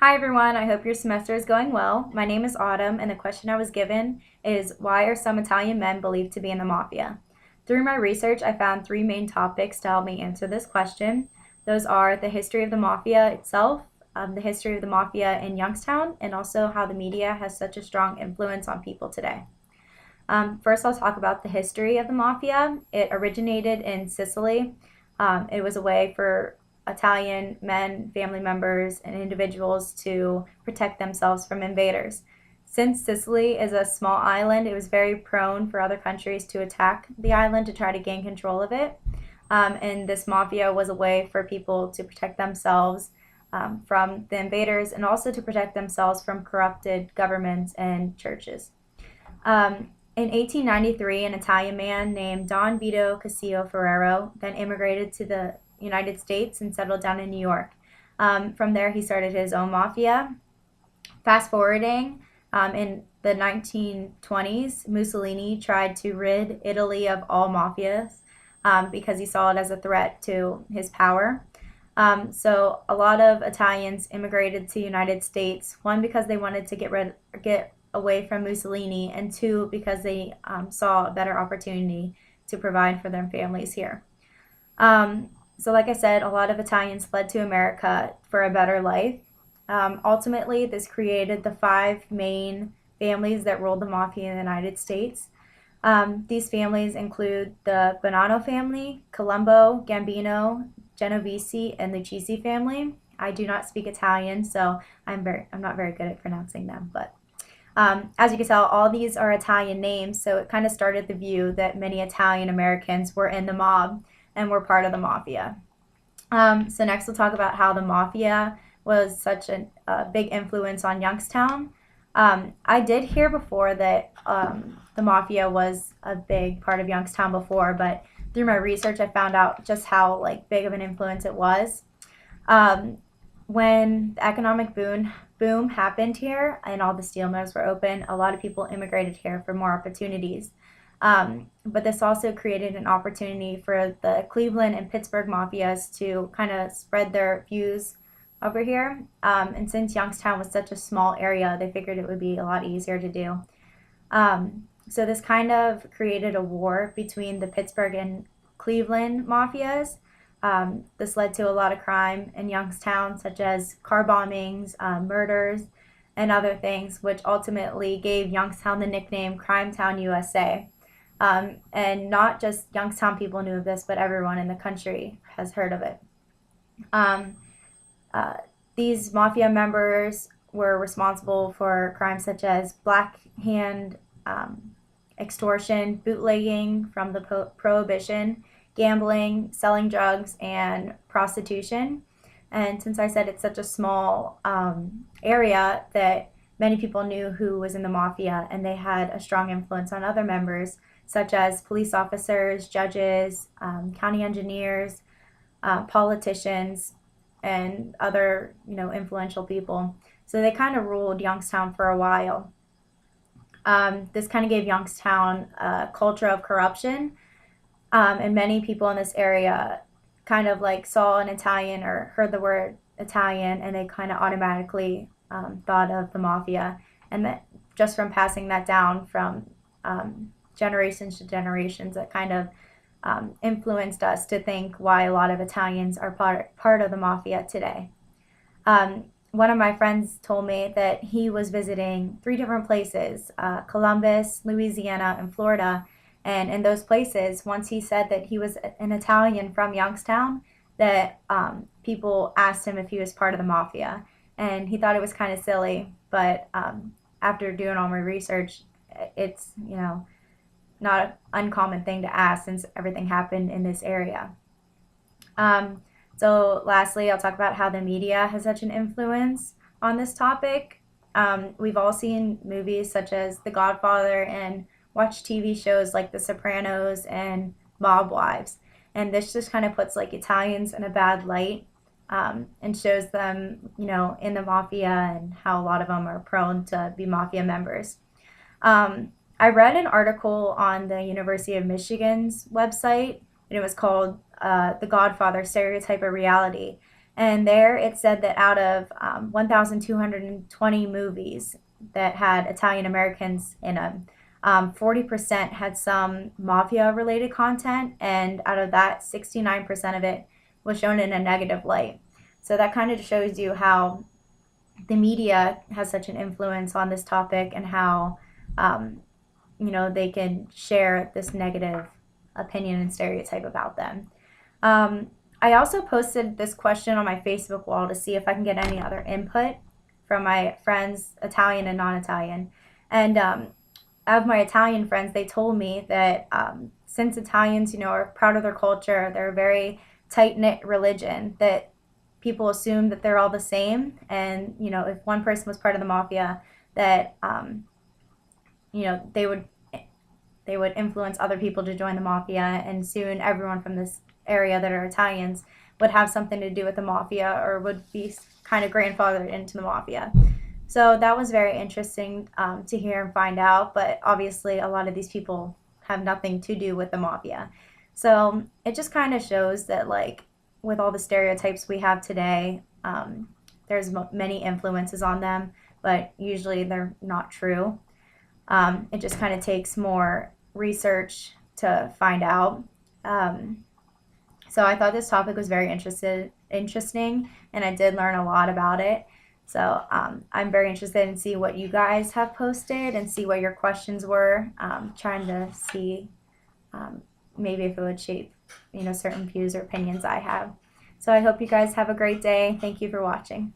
Hi everyone, I hope your semester is going well. My name is Autumn, and the question I was given is why are some Italian men believed to be in the Mafia? Through my research, I found three main topics to help me answer this question. Those are the history of the Mafia itself, the history of the Mafia in Youngstown, and also how the media has such a strong influence on people today. First, I'll talk about the history of the Mafia. It originated in Sicily. It was a way for Italian men, family members, and individuals to protect themselves from invaders. Since Sicily is a small island, it was very prone for other countries to attack the island to try to gain control of it. And this mafia was a way for people to protect themselves from the invaders and also to protect themselves from corrupted governments and churches. In 1893, an Italian man named Don Vito Casillo Ferrero then immigrated to the United States and settled down in New York. From there, he started his own mafia. Fast forwarding, in the 1920s, Mussolini tried to rid Italy of all mafias because he saw it as a threat to his power. So a lot of Italians immigrated to the United States. One because they wanted to get away from Mussolini, and two because they saw a better opportunity to provide for their families here. So, like I said, a lot of Italians fled to America for a better life. Ultimately, this created the five main families that ruled the mafia in the United States. These families include the Bonanno family, Colombo, Gambino, Genovese, and Lucchese family. I do not speak Italian, so I'm not very good at pronouncing them. But as you can tell, all these are Italian names, so it kind of started the view that many Italian Americans were in the mob and were part of the mafia. So next we'll talk about how the mafia was such a big influence on Youngstown. I did hear before that the mafia was a big part of Youngstown before, but through my research, I found out just how like big of an influence it was. Um, when the economic boom happened here and all the steel mills were open, a lot of people immigrated here for more opportunities. But this also created an opportunity for the Cleveland and Pittsburgh mafias to kind of spread their views over here. And since Youngstown was such a small area, they figured it would be a lot easier to do. So this kind of created a war between the Pittsburgh and Cleveland mafias. This led to a lot of crime in Youngstown, such as car bombings, murders, and other things, which ultimately gave Youngstown the nickname Crime Town USA. And not just Youngstown people knew of this, but everyone in the country has heard of it. Um, uh, these mafia members were responsible for crimes such as black hand extortion, bootlegging from the prohibition, gambling, selling drugs, and prostitution. And since I said it's such a small area that many people knew who was in the mafia, and they had a strong influence on other members, such as police officers, judges, county engineers, politicians, and other influential people. So they kind of ruled Youngstown for a while. This kind of gave Youngstown a culture of corruption, and many people in this area kind of like saw an Italian or heard the word Italian, and they kind of automatically thought of the mafia, and that just from passing that down from generations to generations, that kind of influenced us to think why a lot of Italians are part of the mafia today. One of my friends told me that he was visiting three different places, Columbus, Louisiana, and Florida. And in those places, once he said that he was an Italian from Youngstown, that people asked him if he was part of the mafia. And he thought it was kind of silly, but after doing all my research, it's, not an uncommon thing to ask since everything happened in this area. So, lastly, I'll talk about how the media has such an influence on this topic. We've all seen movies such as The Godfather and watched TV shows like The Sopranos and Mob Wives. And this just kind of puts like Italians in a bad light and shows them, in the mafia and how a lot of them are prone to be mafia members. I read an article on the University of Michigan's website, and it was called The Godfather Stereotype of Reality. And there it said that out of 1,220 movies that had Italian Americans in them, 40% had some mafia related content, and out of that, 69% of it was shown in a negative light. So that kind of shows you how the media has such an influence on this topic, and how um, they can share this negative opinion and stereotype about them. Um, I also posted this question on my Facebook wall to see if I can get any other input from my friends, Italian and non-Italian. And of my Italian friends, they told me that since Italians, are proud of their culture, they're a very tight knit religion, that people assume that they're all the same. And if one person was part of the mafia, that they would influence other people to join the mafia, and soon everyone from this area that are Italians would have something to do with the mafia, or would be kind of grandfathered into the mafia. So that was very interesting to hear and find out. But obviously, a lot of these people have nothing to do with the mafia. So it just kind of shows that, like, with all the stereotypes we have today, there's many influences on them, but usually they're not true. It just kind of takes more research to find out. Um, so I thought this topic was very interesting, and I did learn a lot about it. So I'm very interested in see what you guys have posted and see what your questions were. Trying to see um, maybe if it would shape, certain views or opinions I have. So I hope you guys have a great day. Thank you for watching.